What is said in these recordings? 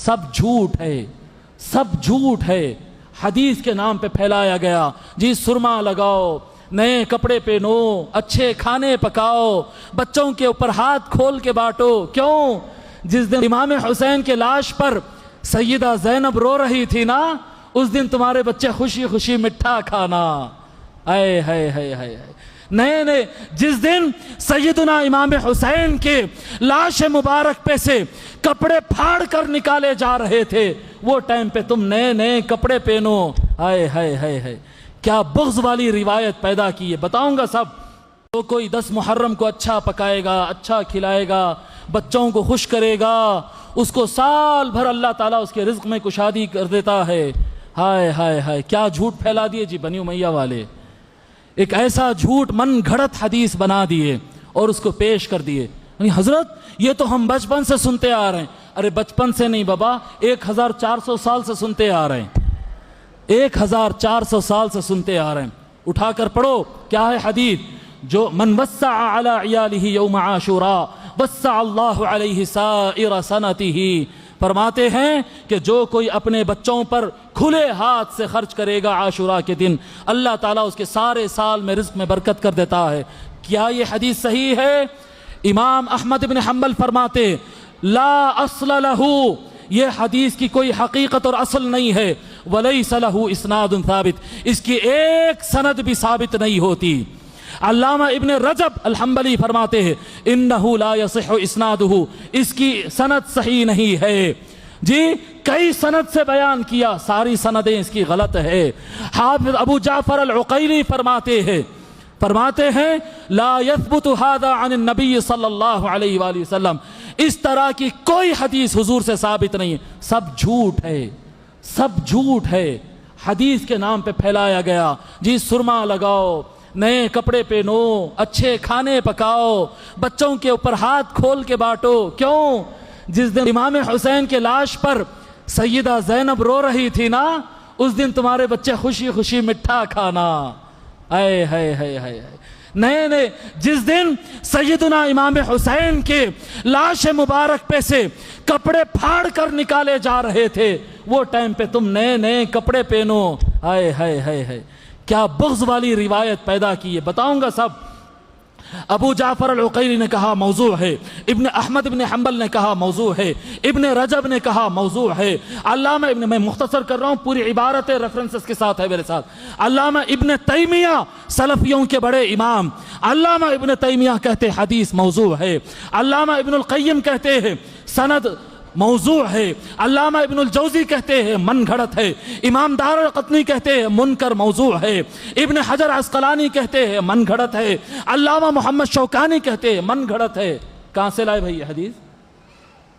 सब झूठ है, सब झूठ है, हदीस के नाम पे फैलाया गया। जी सुरमा लगाओ, नए कपड़े पहनो, अच्छे खाने पकाओ, बच्चों के ऊपर हाथ खोल के बांटो। क्यों? जिस दिन इमाम हुसैन के लाश पर सैयदा ज़ैनब रो रही थी ना, उस दिन तुम्हारे बच्चे खुशी खुशी मिठा खाना। आए हाय हाय हाय, नए नए जिस दिन सैयदना इमाम हुसैन के लाश मुबारक पे से कपड़े फाड़ कर निकाले जा रहे थे, वो टाइम पे तुम नए नए कपड़े पहनो। आए हाय हाय हाय, क्या बुग़्ज़ वाली रिवायत पैदा की है। बताऊंगा सब। तो कोई 10 मुहर्रम को अच्छा पकाएगा, अच्छा खिलाएगा, बच्चों को खुश करेगा, उसको साल भर अल्लाह ताला उसके रिज़्क़ में कुशादी कर देता है। हाय हाय हाय, क्या झूठ फैला दिए जी बनी उमैया वाले। एक ऐसा झूठ मन घड़त हदीस बना दिए और उसको पेश कर दिए। हजरत ये तो हम बचपन से सुनते आ रहे हैं। अरे बचपन से नहीं बाबा, 1400 साल से सुनते आ रहे हैं। 1400 साल से सुनते आ रहे हैं। उठाकर पढ़ो, क्या है हदीस? जो मन वस्सा अला इयालिही यौम आशुरा वस्सा अल्लाहु अलैहि साइर सनतिही। फरमाते हैं कि जो कोई अपने बच्चों पर खुले हाथ से खर्च करेगा आशुरा के दिन, अल्लाह ताला उसके सारे साल में रिज़्क़ में बरकत कर देता है। क्या ये हदीस सही है? इमाम अहमद इब्न हम्बल फरमाते ला अस्ल लहू, ये हदीस की कोई हकीकत और असल नहीं है। वलैस लहू इस्नादुन साबित, इसकी एक सनद भी साबित नहीं होती। अल्लामा इब्न रजब अल-हम्बली फरमाते हैं इन्नहु ला यसिहु इस्नादुहु, इसकी सनद सही नहीं है। जी कई सनद से बयान किया, सारी सनदें इसकी गलत है। हाफिज अबू जाफर अल-उकैली फरमाते हैं ला यस्बुतु हादा अन नबी सल्लल्लाहु अलैहि वसल्लम, इस तरह की कोई हदीस हुजूर से साबित नहीं है। सब झूठ है, सब झूठ है, हदीस के नाम पे फैलाया गया। जी सुरमा लगाओ, नए कपड़े पहनो, अच्छे खाने पकाओ, बच्चों के ऊपर हाथ खोल के बांटो। क्यों? जिस दिन इमाम हुसैन के लाश पर सैयदा ज़ैनब रो रही थी ना, उस दिन तुम्हारे बच्चे खुशी खुशी मिठा खाना। आए हाय हाय हाय, नए नए जिस दिन सैयदना इमाम हुसैन के लाश मुबारक पे से कपड़े फाड़ कर निकाले जा रहे थे, वो टाइम पे तुम नए नए कपड़े पहनो। आए हाय हाय हाय, क्या बुग़्ज़ वाली रिवायत पैदा की है। बताऊंगा सब। अबू जाफर अल-उकैली ने कहा मौजू है, इब्न अहमद इब्न हम्बल ने कहा मौजू है, इब्न रजब ने कहा मौजू है, अल्लामा इब्न, मैं मुख्तसर कर रहा हूँ, पूरी इबारत रेफरेंसेस के साथ है मेरे साथ। अल्लामा इब्न तैमिया सलफियों के बड़े इमाम, अल्लामा इब्न तैमिया कहते हदीस मौजू है, अल्लामा इब्नुल क़य्यिम कहते हैं सनद मौजू है, अल्लामा इब्नुल जौज़ी कहते हैं मन घड़त है, इमाम दारुल-क़ुतनी कहते हैं मुनकर मौजू है, इब्न हजर अस्क़लानी कहते हैं मन घड़त है, अल्लामा मोहम्मद शौकानी कहते हैं मन घड़त है। कहाँ से लाए भाई ये हदीस?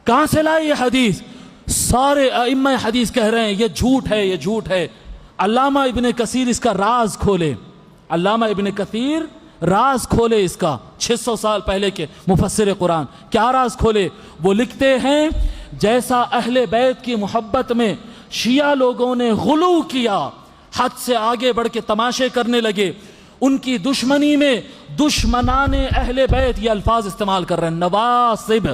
कहाँ से लाए ये हदीस? सारे अइम्मा हदीस कह रहे हैं ये झूठ है, ये झूठ है। अल्लामा इब्न कसीर इसका राज खोले, अल्लामा इब्न कसीर राज खोले इसका, 600 साल पहले के मुफस्सिर कुरान। क्या राज खोले? वो लिखते हैं जैसा अहले बैत की मोहब्बत में शिया लोगों ने गुलू किया, हद से आगे बढ़ के तमाशे करने लगे, उनकी दुश्मनी में दुश्मनाने अहले बैत, ये अल्फाज इस्तेमाल कर रहे हैं, नवासिब,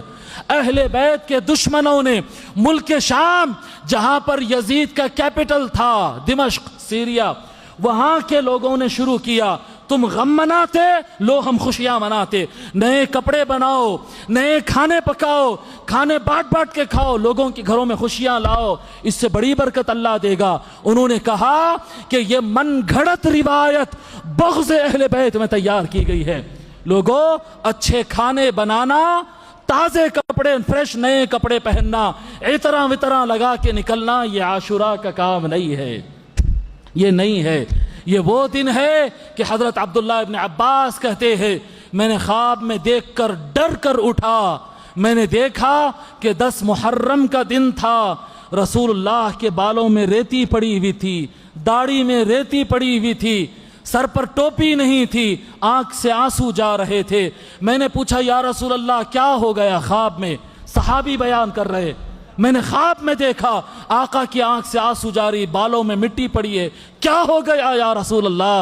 अहले बैत के दुश्मनों ने मुल्क शाम, जहां पर यजीद का कैपिटल था दिमश्क सीरिया, वहां के लोगों ने शुरू किया तुम गम मनाते लो हम खुशियां मनाते, नए कपड़े बनाओ, नए खाने पकाओ, खाने बांट बांट के खाओ, लोगों के घरों में खुशियां लाओ, इससे बड़ी बरकत अल्लाह देगा। उन्होंने कहा कि ये मन घड़त रिवायत बग़्ज़ अहले बैत में तैयार की गई है। लोगों अच्छे खाने बनाना, ताज़े कपड़े, फ्रेश नए कपड़े पहनना, इतरा वितरा लगा के निकलना, ये आशुरा का काम नहीं है, ये नहीं है। ये वो दिन है कि हज़रत अब्दुल्लाह इब्न अब्बास कहते हैं मैंने ख्वाब में देखकर डर कर उठा, मैंने देखा कि 10 मुहर्रम का दिन था, रसूलुल्लाह के बालों में रेती पड़ी हुई थी, दाढ़ी में रेती पड़ी हुई थी, सर पर टोपी नहीं थी, आंख से आंसू जा रहे थे। मैंने पूछा या रसूलल्लाह क्या हो गया? ख्वाब में सहाबी बयान कर रहे, मैंने ख्वाब में देखा आका की आंख से आंसू जारी, बालों में मिट्टी पड़ी है, क्या हो गया या रसूल अल्लाह?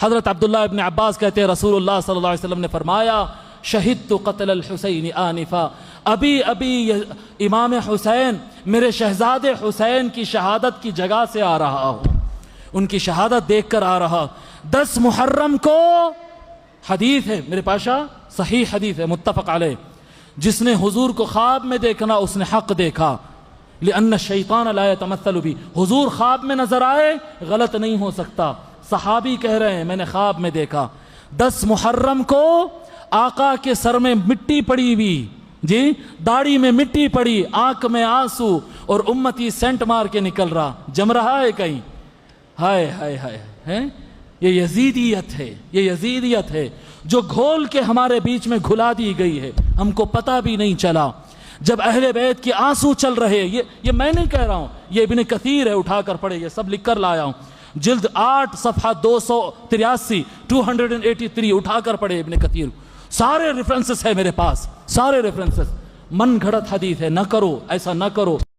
हज़रत अब्दुल्लाह इब्न अब्बास कहते हैं रसूलुल्लाह सल्लल्लाहु अलैहि वसल्लम ने फरमाया शहीद तो क़त्ल अल हुसैन आनिफा, ابھی ابھی امام حسین میرے شہزادے حسین کی شہادت کی جگہ سے آ رہا ہوں، ان کی شہادت دیکھ کر آ رہا۔ 10 محرم کو حدیث ہے میرے پاشا، صحیح حدیث ہے متفق علیہ، جس نے حضور کو خواب میں دیکھنا اس نے حق دیکھا، لأن الشیطان لا يتمثل بھی، حضور خواب میں نظر آئے غلط نہیں ہو سکتا۔ صحابی کہہ رہے ہیں میں نے خواب میں دیکھا۔ 10 محرم کو آقا کے سر میں مٹی پڑی ہوئی، جی داڑھی میں مٹی پڑی، آنکھ میں آنسو، اور امتی سینٹ مار کے نکل رہا، جم رہا ہے کہیں۔ ہائے ہائے ہائے، یہ یزیدیت ہے، یہ یزیدیت ہے جو گھول کے ہمارے بیچ میں گھلا دی گئی ہے، ہم کو پتہ بھی نہیں چلا۔ جب اہل بیت کے آنسو چل رہے، یہ میں نہیں کہہ رہا ہوں، یہ ابن کثیر ہے، اٹھا کر پڑھے، یہ سب لکھ کر لایا ہوں، جلد 8 صفحہ 283 283 اٹھا کر پڑھے ابن کثیر، سارے ریفرنسز ہے میرے پاس، سارے ریفرنسز۔ من گھڑت حدیث ہے، نہ کرو ایسا، نہ کرو۔